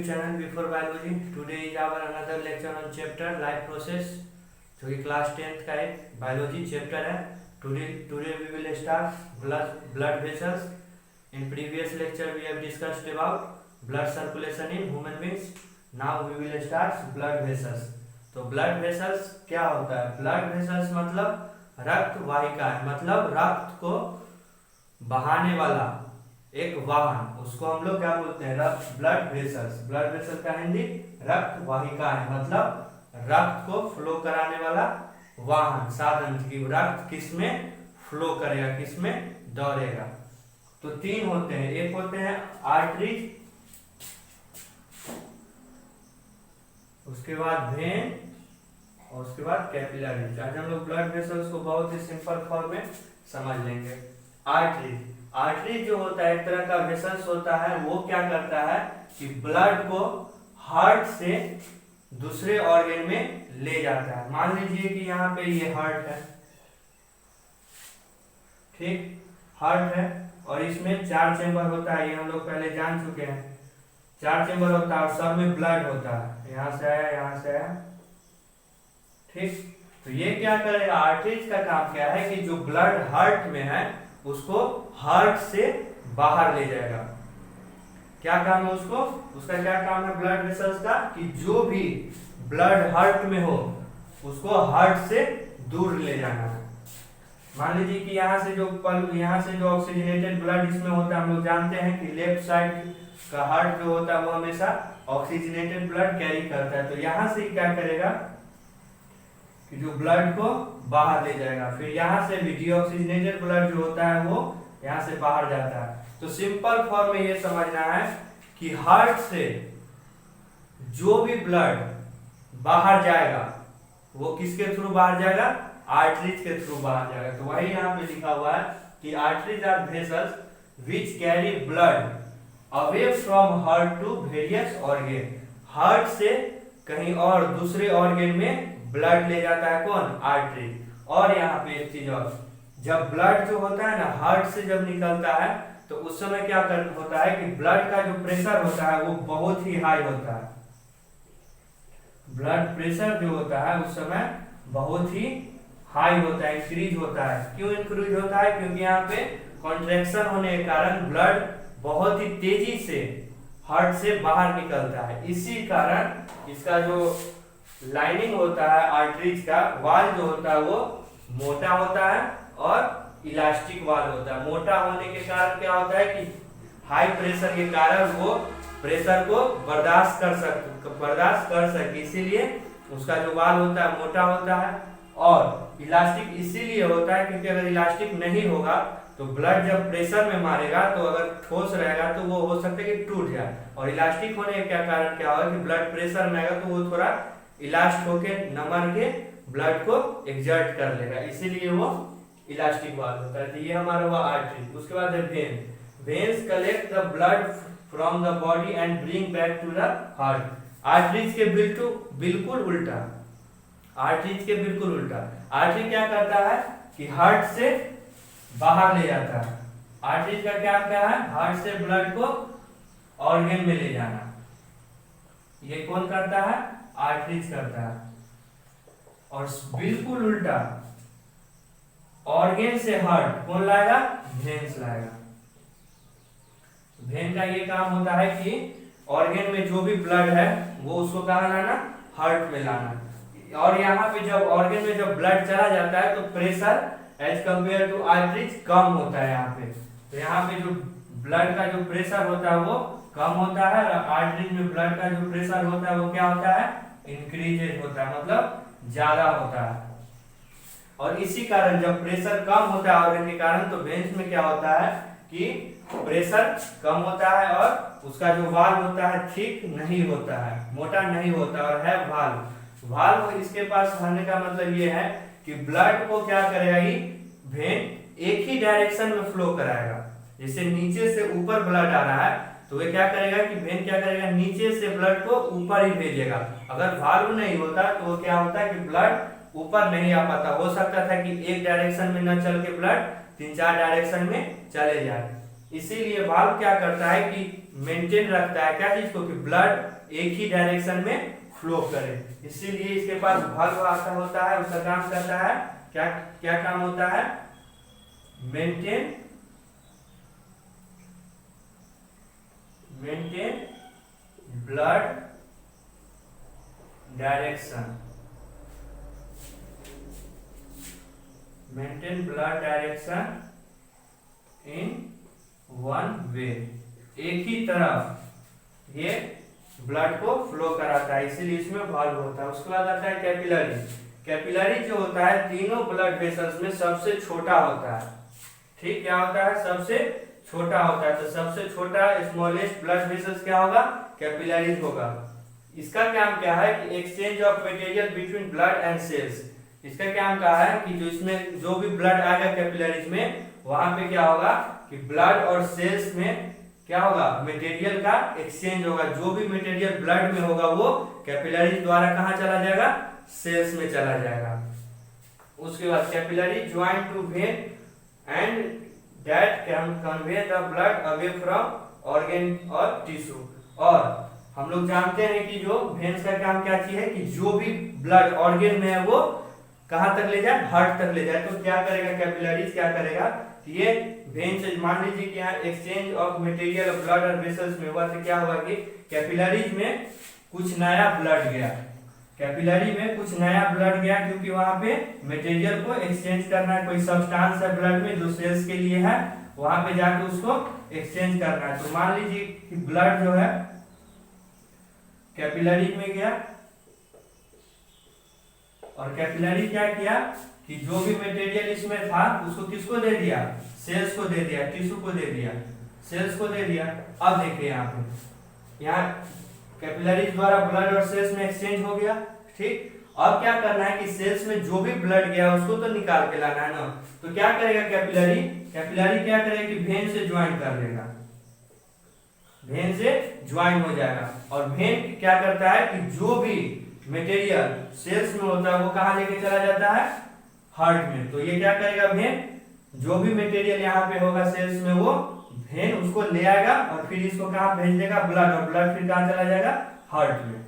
channel Before Biology. Today is our another lecture on chapter life process, जो कि class 10th का एक biology chapter है. Today we will start blood vessels. In previous lecture we have discussed about blood circulation in human beings. Now we will start blood vessels. तो blood vessels क्या होता है? Blood vessels मतलब रक्त वाहिका है, मतलब रक्त को बहाने वाला एक वाहन, उसको हम लोग क्या बोलते हैं? Blood vessels. ब्लड वेसल का हिंदी रक्त वाहिका है, मतलब रक्त को फ्लो कराने वाला वाहन, साधन की रक्त किसमें फ्लो करेगा, किसमें दौड़ेगा. तो तीन होते हैं, एक होते हैं आर्टरीज, उसके बाद वेन और उसके बाद कैपिलरीज. आज हम लोग ब्लड वेसल्स को बहुत ही सिंपल फॉर्म में समझ लेंगे. आर्टरी जो होता है एक तरह का वेसल्स होता है, वो क्या करता है कि ब्लड को हार्ट से दूसरे ऑर्गन में ले जाता है. मान लीजिए कि यहाँ पे ये हार्ट है, ठीक, हार्ट है और इसमें 4 चेंबर होता है, ये हम लोग पहले जान चुके हैं. 4 चेंबर होता है और सब में ब्लड होता है, यहाँ से आया, यहाँ से आया, ठीक. तो ये क्या करेगा, आर्टरीज का काम क्या है कि जो ब्लड हार्ट में है उसको हार्ट से बाहर ले जाएगा. क्या काम है उसको, उसका क्या काम है ब्लड वेसल्स का, कि जो भी ब्लड हार्ट में हो उसको हार्ट से दूर ले जाना है. मान लीजिए कि यहाँ से जो ऑक्सीजनेटेड ब्लड इसमें होता है, हम लोग जानते हैं कि लेफ्ट साइड का हार्ट जो होता है वो हमेशा ऑक्सीजनेटेड ब्लड कैरी करता है. तो यहाँ से क्या करेगा कि जो ब्लड को बाहर ले जाएगा. फिर यहाँ से भी डीऑक्सीजनेटेड ब्लड जो होता है वो यहाँ से बाहर जाता है. तो सिंपल फॉर्म में ये समझना है कि हार्ट से जो भी ब्लड बाहर जाएगा वो किसके थ्रू बाहर जाएगा, आर्टरीज के थ्रू बाहर जाएगा. तो वही यहाँ पे लिखा हुआ है कि arteries are vessels which carry blood away from heart to various organ. Heart से कहीं और दूसरे ऑर्गन में ब्लड ले जाता है कौन, आर्टरी. और यहाँ पे एक चीज और, जब ब्लड जो होता है ना हार्ट से जब निकलता है तो उस समय क्या होता है कि ब्लड का जो प्रेशर होता है वो बहुत ही हाई होता है. ब्लड प्रेशर जो होता है उस समय बहुत ही हाई होता है, इंक्रीज होता है. क्यों इंक्रीज होता है, क्योंकि यहाँ पे कॉन्ट्रैक्शन होने के कारण ब्लड बहुत ही तेजी से हार्ट से बाहर निकलता है. इसी कारण इसका जो लाइनिंग होता है आर्टरीज का, वाल जो होता है वो मोटा होता है और इलास्टिक वाल होता है. मोटा होने के कारण क्या होता है कि हाई प्रेशर के कारण वो प्रेशर को बर्दाश्त कर सके, इसीलिए उसका जो वाल होता है मोटा होता है. और इलास्टिक इसीलिए होता है क्योंकि अगर इलास्टिक नहीं होगा तो ब्लड जब प्रेशर में मारेगा तो अगर ठोस रहेगा तो वो हो सकता है कि टूट जाए. और इलास्टिक होने के क्या कारण क्या होगा कि ब्लड प्रेशर में आएगा तो वो थोड़ा इलास्ट होके नमन के ब्लड को एक्सर्ट कर लेगा, इसीलिए वो इलास्टिक वाल होता है. तो ये हमारा हुआ आर्टरी. उसके बाद है vein. Veins collect the blood from the body and bring back to the heart. Arteries के बिल्कुल उल्टा. आर्टरीज के बिल्कुल उल्टा. आर्टरी क्या करता है कि हार्ट से बाहर ले जाता है. आर्टरीज का क्या है, हार्ट से ब्लड को ऑर्गन में ले जाना. ये कौन करता है, आर्टरीज करता है. और बिल्कुल उल्टा ऑर्गन से हार्ट कौन लाएगा, वेन्स लाएगा. वेन का ये काम होता है कि ऑर्गन में जो भी ब्लड है वो उसको कहाँ लाना, हार्ट में लाना. और यहाँ पे जब ऑर्गन में जब ब्लड चला जाता है तो pressure as compared to arteries कम होता है यहाँ पे. तो यहाँ पे जो ब्लड का जो प्रेशर होता है वो कम होता है, और आर्टरीज में ब्लड का जो प्रेशर होता है वो क्या होता है, इंक्रीजेज होता है, मतलब ज्यादा होता है. और इसी कारण जब प्रेशर कम होता है ऑर्गन के कारण तो वेन्स में क्या होता है कि प्रेशर कम होता है और उसका जो वाल होता है ठीक नहीं होता है, मोटा नहीं होता और है वाल्व इसके पास रहने का मतलब ये है कि ब्लड को क्या करेगा, ही वेन एक ही डायरेक्शन में फ्लो कराएगा. जैसे नीचे से ऊपर ब्लड आ रहा है तो वे क्या करेगा कि वेन क्या करेगा, नीचे से ब्लड को ऊपर ही भेजेगा. अगर वाल्व नहीं होता तो वो क्या होता है कि ब्लड ऊपर नहीं आ पाता. हो सकता था कि एक डायरेक्शन में न चल के ब्लड 3-4 डायरेक्शन में चले जाए. इसीलिए वाल्व क्या करता है कि मेंटेन रखता है क्या चीज को, कि ब्लड एक ही डायरेक्शन में फ्लो करे। इसीलिए इसके पास वाल्व आता होता है, उसका काम करता है क्या, क्या काम होता है, maintain blood direction, maintain blood direction in one way, एक ही तरफ ये ब्लड को फ्लो कराता है, इसीलिए इसमें वाल्व होता है। उसके बाद आता है कैपिलरी। कैपिलरी जो होता है तीनों ब्लड वेसल्स में सबसे छोटा होता है। ठीक, क्या होता है, सबसे छोटा होता है। तो सबसे छोटा स्मॉलेस्ट ब्लड वेसल्स क्या होगा, कैपिलरीज होगा। इसका काम क्या है कि exchange of material between blood and cells. इसका काम क्या है कि जो इसमें जो भी ब्लड आएगा कैपिलरीज में, वहां पे क्या होगा कि ब्लड और सेल्स में क्या होगा, मटेरियल का एक्सचेंज होगा। जो भी मटेरियल ब्लड में होगा वो कैपिलरी द्वारा कहां चला जाएगा, सेल्स में चला जाएगा। उसके बाद capillary join to vein and that can convey the blood away from organ और टिश्यू। और हम लोग जानते हैं कि जो वेन्स का काम क्या चीज है कि जो भी ब्लड ऑर्गन में है वो कहां तक ले जाए, हार्ट तक ले जाए। तो क्या करेगा कैपिलरीज, क्या करेगा कि ये वेन से, मान लीजिए कि यहाँ exchange of material of blood और वेसल्स में हुआ, तो क्या हुआ कि कैपिलरीज में कुछ नया ब्लड गया, कैपिलरी में कुछ नया ब्लड गया, क्योंकि वहां पे मटेरियल को एक्सचेंज करना है। कोई सब्सटेंस है ब्लड में जो सेल्स के लिए है, वहां पे जाके उसको एक्सचेंज करना है। तो मान लीजिए कि ब्लड जो है कैपिलरी में गया, और कैपिलरी क्या किया कि जो भी मटेरियल इसमें था उसको किसको दे दिया, सेल्स को दे दिया, टिश्यू को दे दिया, सेल्स को दे दिया। अब देखिए यहाँ कैपिलरी द्वारा ब्लड और सेल्स में एक्सचेंज हो गया। ठीक, अब क्या करना है कि सेल्स में जो भी ब्लड गया उसको तो निकाल के लाना है ना। तो क्या करेगा कैपिलरी, कैपिलरी क्या करेगा कि वेन से ज्वाइन कर लेगा, वेन से ज्वाइन हो जाएगा। और वेन क्या करता है कि जो भी मटेरियल सेल्स में होता है वो कहां लेके चला जाता है, हार्ट में। तो ये क्या करेगा वेन, जो भी मटेरियल यहाँ पे होगा सेल्स में वो वेन उसको ले आएगा और फिर इसको कहां भेज देगा, ब्लड, और ब्लड फिर कहां चला जाएगा, हार्ट में।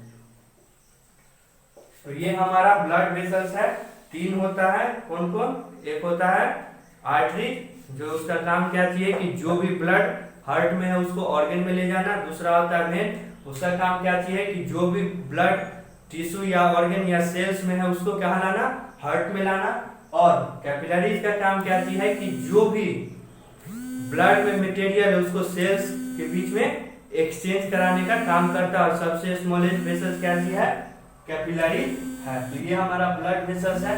तो ये हमारा ब्लड वेसल्स है, तीन होता है। कौन कौन, एक होता है आर्टरी, जो उसका काम क्या चाहिए कि जो भी ब्लड हार्ट में है उसको ऑर्गन में ले जाना। दूसरा होता है वेन, उसका काम क्या चाहिए कि जो भी ब्लड टिश्यू या ऑर्गन या सेल्स में है उसको कहां लाना, हार्ट में लाना। और कैपिलरीज का काम क्या चीज है कि जो भी ब्लड में मटेरियल है उसको सेल्स के बीच में एक्सचेंज कराने का काम करता है। और सबसे स्मॉलेस्ट वेसल्स क्या चीज है, कैपिलरी है। तो ये हमारा ब्लड वेसल्स है।